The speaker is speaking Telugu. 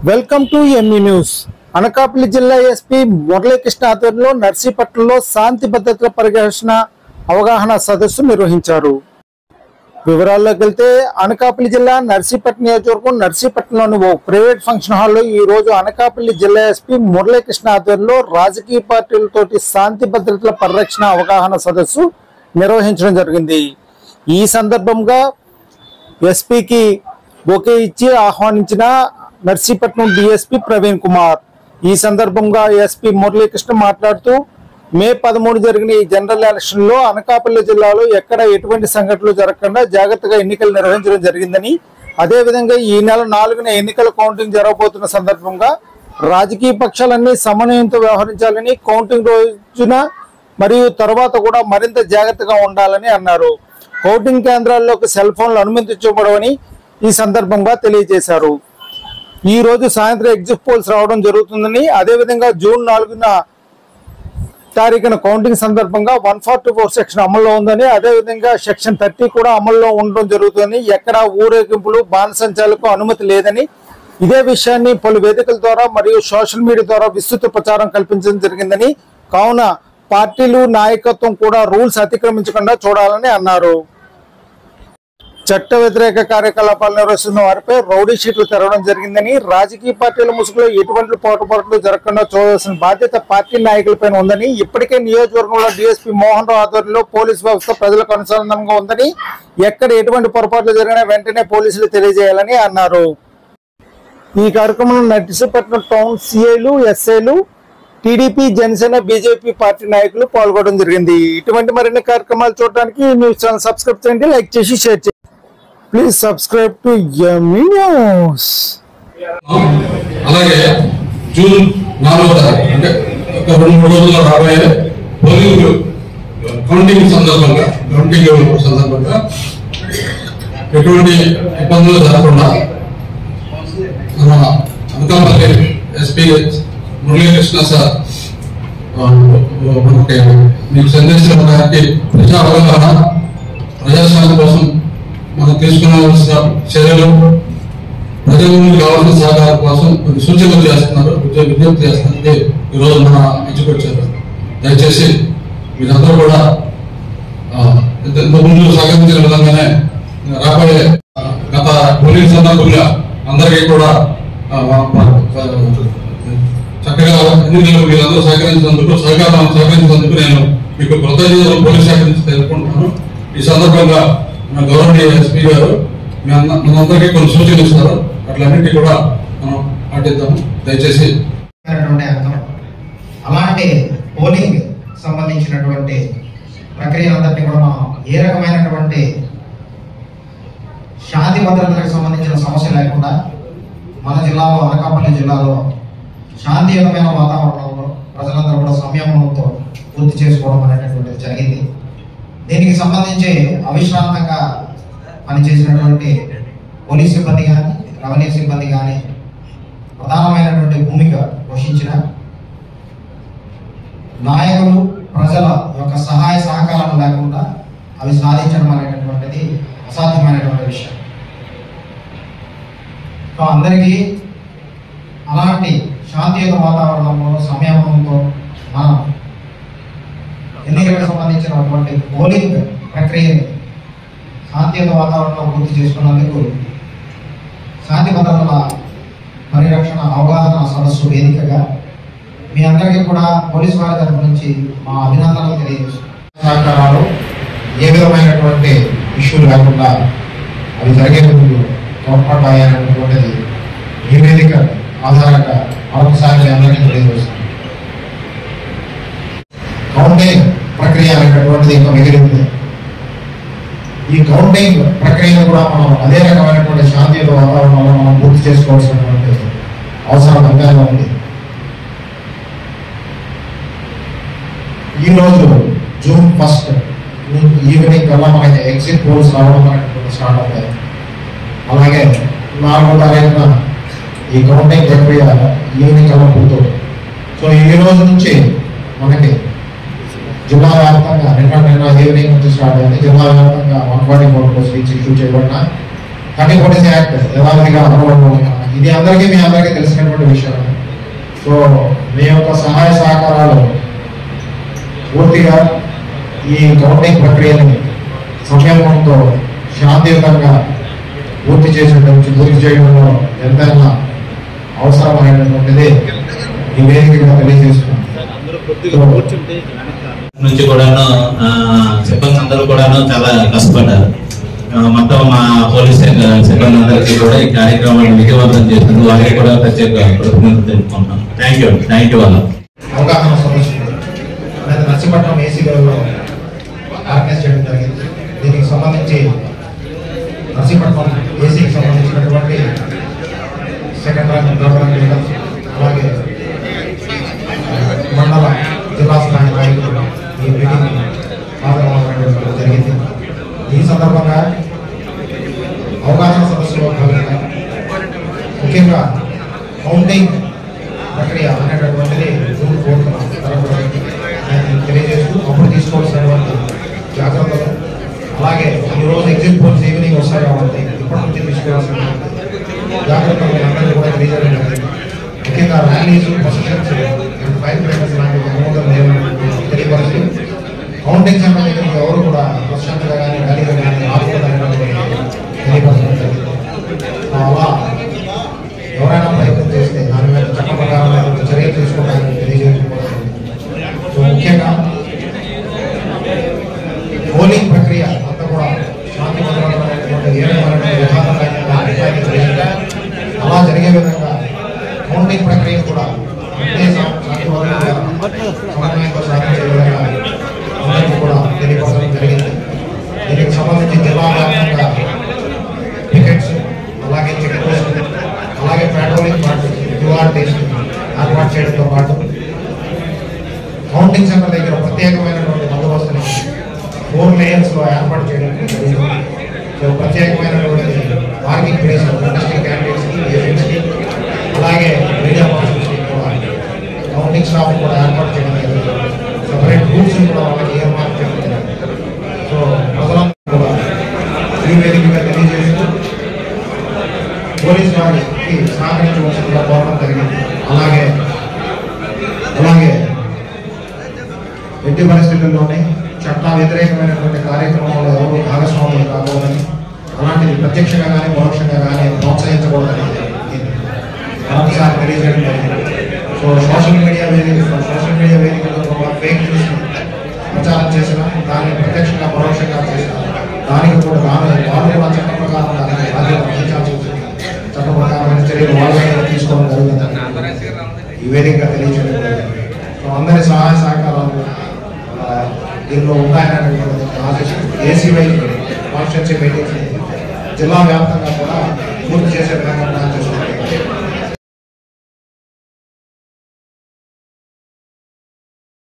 Welcome to ME news. Anakapalli జిల్లా ఎస్పీ మురళీకృష్ణ ఆధ్వర్యంలో నర్సీపట్నంలో శాంతి భద్రతల పరిరక్షణ అవగాహన సదస్సు నిర్వహించారు. వివరాల్లోకి వెళ్తే అనకాపల్లి జిల్లా నర్సీపట్నం నియోజకవర్గం నర్సీపట్నంలోని ఓ ప్రైవేట్ ఫంక్షన్ హాల్లో ఈ రోజు అనకాపల్లి జిల్లా ఎస్పీ మురళీకృష్ణ ఆధ్వర్యంలో రాజకీయ పార్టీలతోటి శాంతి భద్రతల పరిరక్షణ అవగాహన సదస్సు నిర్వహించడం జరిగింది. ఈ సందర్భంగా ఎస్పీకి బొకే ఇచ్చి ఆహ్వానించిన నర్సీపట్నం డిఎస్పీ ప్రవీణ్ కుమార్. ఈ సందర్భంగా ఎస్పీ మురళీకృష్ణ మాట్లాడుతూ మే 13 జరిగిన ఈ జనరల్ ఎలక్షన్ లో అనకాపల్లి జిల్లాలో ఎక్కడ ఎటువంటి సంఘటనలు జరగకుండా జాగ్రత్తగా ఎన్నికలు నిర్వహించడం జరిగిందని, అదేవిధంగా ఈ నెల 4న ఎన్నికల కౌంటింగ్ జరగబోతున్న సందర్భంగా రాజకీయ పక్షాలన్నీ సమన్వయంతో వ్యవహరించాలని, కౌంటింగ్ రోజున మరియు తర్వాత కూడా మరింత జాగ్రత్తగా ఉండాలని అన్నారు. కౌంటింగ్ కేంద్రాల్లోకి సెల్ ఫోన్లు అనుమతించబడవని ఈ సందర్భంగా తెలియజేశారు. ఈ రోజు సాయంత్రం ఎగ్జిట్ పోల్స్ రావడం జరుగుతుందని, అదేవిధంగా జూన్ 4న తారీఖున కౌంటింగ్ సందర్భంగా 144 సెక్షన్ అమల్లో ఉందని, అదేవిధంగా సెక్షన్ 30 కూడా అమల్లో ఉండడం జరుగుతుందని, ఎక్కడ ఊరేగింపులు బాణసంచాలకు అనుమతి లేదని, ఇదే విషయాన్ని పలు వేదికల ద్వారా మరియు సోషల్ మీడియా ద్వారా విస్తృత ప్రచారం కల్పించడం జరిగిందని, కావున పార్టీలు నాయకత్వం కూడా రూల్స్ అతిక్రమించకుండా చూడాలని అన్నారు. చట్ట వ్యతిరేక కార్యకలాపాలు నిర్వహిస్తున్న వారిపై రౌడీ షీట్లు తెరవడం జరిగిందని, రాజకీయ పార్టీల ముసుగులో ఎటువంటి పోటుపాట్లు జరగకుండా చూడాల్సిన బాధ్యత పార్టీ నాయకులపై ఉందని, ఇప్పటికే నియోజకవర్గంలో డిఎస్పీ మోహన్ రావు ఆధ్వర్యంలో పోలీసు వ్యవస్థ ప్రజలకు అనుసంధానంగా ఉందని, ఎక్కడ ఎటువంటి పొరపాట్లు జరిగినా వెంటనే పోలీసులు తెలియజేయాలని అన్నారు. ఈ కార్యక్రమంలో నర్సీపట్నం టౌన్ సిఐలు, ఎస్ఐలు, టీడీపీ, జనసేన, బీజేపీ పార్టీ నాయకులు పాల్గొనడం జరిగింది. ఇటువంటి మరిన్ని కార్యక్రమాలు చూడడానికి న్యూస్ ఛానల్ సబ్స్క్రైబ్ చేయండి, లైక్ చేసి షేర్ చేయండి. Please subscribe to ME news. అలాగే జూన్ 4వ తారీఖు అంటే ఒక 2-3 రోజుల్లో రాబోయే పోలింగ్ కౌంటింగ్ సందర్భంగా ఎటువంటి ఇబ్బందులు జరగకుండా మన అనకాపల్లి ఎస్పీ మురళీకృష్ణ సార్ మనకి మీకు సందేశం గారికి ప్రజా అవగాహన, ప్రజాస్వామ్యం కోసం మనం తీసుకోవాల్సిన చర్యలు, ప్రజలకు కావాల్సిన సహకారం కోసం కొన్ని సూచనలు చేస్తున్నారు, విజ్ఞప్తి చేస్తున్నారు. ఈరోజు మన ఇంటికి వచ్చారు. దయచేసి మీరందరూ కూడా ముందు సహకరించిన విధంగానే రాబోయే గత పోలింగ్ సందర్భంగా అందరికీ కూడా చక్కగా ఎన్నికలకు మీరందరూ సహకరించినందుకు నేను మీకు కృతజ్ఞతలు పోలీస్ శాఖ నుంచి తెలుపుకుంటున్నాను. ఈ సందర్భంగా గవర్నర్ ఎస్పీ గారు మనందరికీ కొన్ని సూచనలు ఇస్తారు, అట్లన్నింటి కూడా మనం పాటిద్దాము. దయచేసి అలాంటి పోలింగ్ సంబంధించినటువంటి ప్రక్రియలందరినీ కూడా మనం ఏ రకమైనటువంటి శాంతి భద్రతలకు సంబంధించిన సమస్య లేకుండా మన జిల్లాలో, అనకాపల్లి జిల్లాలో శాంతియుతమైన వాతావరణంలో ప్రజలందరూ కూడా సంయమనంతో పూర్తి చేసుకోవడం అనేటటువంటిది జరిగింది. దీనికి సంబంధించి అవిశ్రాంతంగా పనిచేసినటువంటి పోలీస్ సిబ్బంది కానీ, రెవెన్యూ సిబ్బంది కానీ ప్రధానమైనటువంటి భూమిక పోషించిన నాయకులు, ప్రజల యొక్క సహాయ సహకారాలు లేకుండా అవి సాధించడం అనేటటువంటిది అసాధ్యమైనటువంటి విషయం. సో అందరికీ అలాంటి శాంతియుత వాతావరణంలో సంయమనంతో మనం ఎన్నికలకు సంబంధించినటువంటి పోలింగ్ ప్రక్రియని శాంతియుత వాతావరణంలో పూర్తి చేసుకున్నందుకు శాంతి భద్రతల పరిరక్షణ అవగాహన సదస్సు వేదికగా మీ అందరికీ కూడా పోలీసు వారి తరఫు నుంచి మా అభినందనలు తెలియజేస్తున్నాం. సహకారాలు ఏ విధమైనటువంటి ఇష్యూలు లేకుండా అవి జరిగే ముందు తోడ్పడ్డాయనేటువంటిది ఈ వేదిక ఆధారంగా మరొకసారి అందరికీ తెలియజేస్తున్నాం. కౌంటింగ్ ప్రక్రియ అనేటటువంటిది ఇంకా మిగిలింది. ఈ కౌంటింగ్ ప్రక్రియను కూడా మనం అదే రకమైనటువంటి శాంతియుత వాతావరణంలో మనం పూర్తి చేసుకోవాల్సినటువంటి అవసరం ఎంతైనా ఉంది. ఈరోజు జూన్ 1 ఈవినింగ్ కల్లా మనకి ఎగ్జిట్ పోల్స్ రావడం అనేటువంటి స్టార్ట్ అవుతాయి. అలాగే 4వ తారీఖున ఈ కౌంటింగ్ ప్రక్రియ ఈవినింగ్ కల్లా పూర్తవుతుంది. సో ఈ రోజు నుంచి మనకి జిల్లా వ్యాప్తంగా నిన్న ఈవినింగ్ నుంచి స్టార్ట్ అయింది. జిల్లా వ్యాప్తంగా 144 పోస్ట్ ఇష్యూ చేయబడిన 30 యాక్ట్ యథావిధిగా అమలు ఇది మీ అందరికీ తెలిసినటువంటి విషయం. సో మీ యొక్క సహాయ సహకారాలు పూర్తిగా ఈ కౌంటింగ్ ప్రక్రియని సంయమనంతో శాంతియుతంగా పూర్తి చేయడంలో ఎంతైనా అవసరమైనటువంటిది ఈ వేదికగా తెలియజేస్తున్నాను. నుంచి కూడాను సిబ్బంది అందరూ కూడాను చాలా కష్టపడ్డారు. మొత్తం మా పోలీస్ సిబ్బంది అందరికీ కూడా ఈ కార్యక్రమాన్ని విజయవంతం చేసినందుకు వారికి కూడా ప్రత్యేక కృతజ్ఞతలు తెలుపుకుంటున్నాం. థ్యాంక్ యూ వాళ్ళ అవగాహన సదస్సు అనేది నర్సీపట్నం ఏసీ గారిలో ఆర్గనైజ్ చేయడం జరిగింది. దీనికి సంబంధించి నర్సీపట్నం ఏసీకి సంబంధించినటువంటి second rank, third rank leaders, అలాగే మండల జిల్లా స్థాయి నాయకులు ఈ మీటింగ్ హాజరవ్వడం జరిగింది. ఈ సందర్భంగా అవగాహన సదస్సులో భాగంగా ముఖ్యంగా కౌంటింగ్ ప్రక్రియ అనేటటువంటిది తెలియజేస్తూ అప్పుడు తీసుకోవాల్సినటువంటి జాగ్రత్తలు, అలాగే ఈరోజు ఎగ్జిట్ పోల్స్ ఈవినింగ్ వస్తాయి కాబట్టి ఇప్పటి నుంచి తీసుకోవాల్సిన జాగ్రత్తలు అందరికీ కూడా తెలియజేయడం జరిగింది. ముఖ్యంగా ర్యాలీస్, పొజిషన్స్, ఫైర్ బ్రేకర్స్ లాంటివి అనుమతులు తెలియపరుస్తూ కౌంటింగ్ సెంటర్ దగ్గర ఎవరు కూడా ప్రశాంతంగా కానీ ర్యాలీగా కానీ ఆపుకోవాలనేటువంటి తెలియపరచడం జరిగింది. అలా ఎవరైనా ప్రయత్నం చేస్తే దాని మీద చట్ట ప్రకారం చర్యలు తీసుకోవడానికి తెలియజేయకపోతుంది. సో ముఖ్యంగా పోలింగ్ ప్రక్రియ అంతా కూడా శాంతివంతమైనటువంటి విధానంగా అలా జరిగే విధంగా కౌంటింగ్ ప్రక్రియ కూడా సమన్వయంతో సాధించే విధంగా అందరికీ కూడా తెలియపరచడం జరిగింది. దీనికి సంబంధించి జిల్లా వ్యాప్తంగా టికెట్స్, అలాగే చెక్ పోస్ట్, అలాగే పెట్రోలింగ్ పార్టీ క్యూఆర్ టెస్ట్ ఏర్పాటు చేయడంతో పాటు కౌంటింగ్ సెంటర్ దగ్గర ప్రత్యేకమైనటువంటి బందోబస్తుని 4 లేయర్స్లో ఏర్పాటు చేయడం జరిగింది. సో ప్రత్యేకమైనటువంటి పార్కింగ్ ప్లేస్ కంటెస్టింగ్ క్యాండిడేట్స్కి, ఏజెంట్స్కి, అలాగే మీడియా పర్సన్స్కి కూడా కౌంటింగ్ స్టాఫ్ కూడా ఏర్పాటు చేయడం జరిగింది. సపరేట్ రూట్స్ కూడా వాళ్ళకి ఏర్పాటు చేయడం జరిగింది. సో ప్రజలందరూ కూడా ఈ వేదికగా తెలియజేస్తూ పోలీస్ వారికి సహకరించవలసిందిగా కోరడం జరిగింది. అలాగే ఎట్టి పరిస్థితుల్లోనే చట్ట వ్యతిరేకమైనటువంటి కార్యక్రమంలో ఎవరు భాగస్వాములు కాకూడదని, అలాంటిది ప్రత్యక్షంగా కానీ పరోక్షంగా కానీ ప్రోత్సహించకూడదని మరొకసారి తెలియజేయడం జరిగింది. సో సోషల్ మీడియా వేదికల్లో ఫేక్ న్యూస్ ప్రచారం చేసిన, దాన్ని ప్రత్యక్షంగా పరోక్షంగా చేసిన దానికి కూడా వాళ్ళు కూడా చట్ట ప్రకారం బాధ్యత వహించాల్సి వచ్చింది. చట్ట ప్రకారమైన చర్యలు వాళ్ళు తీసుకోవడం జరుగుతుంది ఈ వేదికగా తెలియజేయడం జరిగింది. సో అందరి సహాయ సహకారాలు దీనిలో ఉంటాయనేటువంటి ఆశిస్తూ ఏసీవై కాన్స్టిట్యున్సీ మీటింగ్స్ జిల్లా వ్యాప్తంగా కూడా పూర్తి చేసే విధంగా